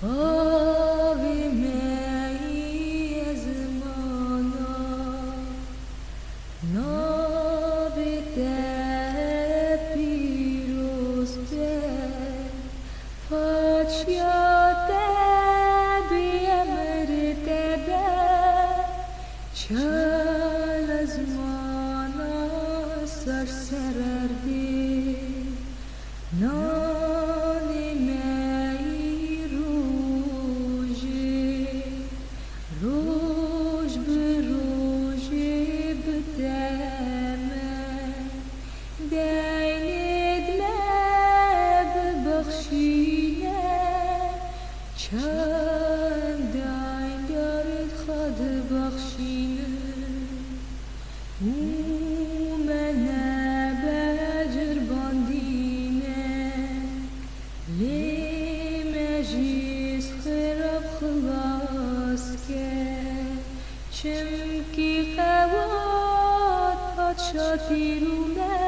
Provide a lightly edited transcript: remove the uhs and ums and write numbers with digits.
آبی می از مانا نابی پیروز به فاچیاده بیامرده به چال از مانا سرسردی نانی می روژ به روژی بدمه دینید ببخشینه چند دین دارید خود بخشینه منه بجر باندینه لیمجیز خراب خلاص که چمکی قوات پادشا دیرونه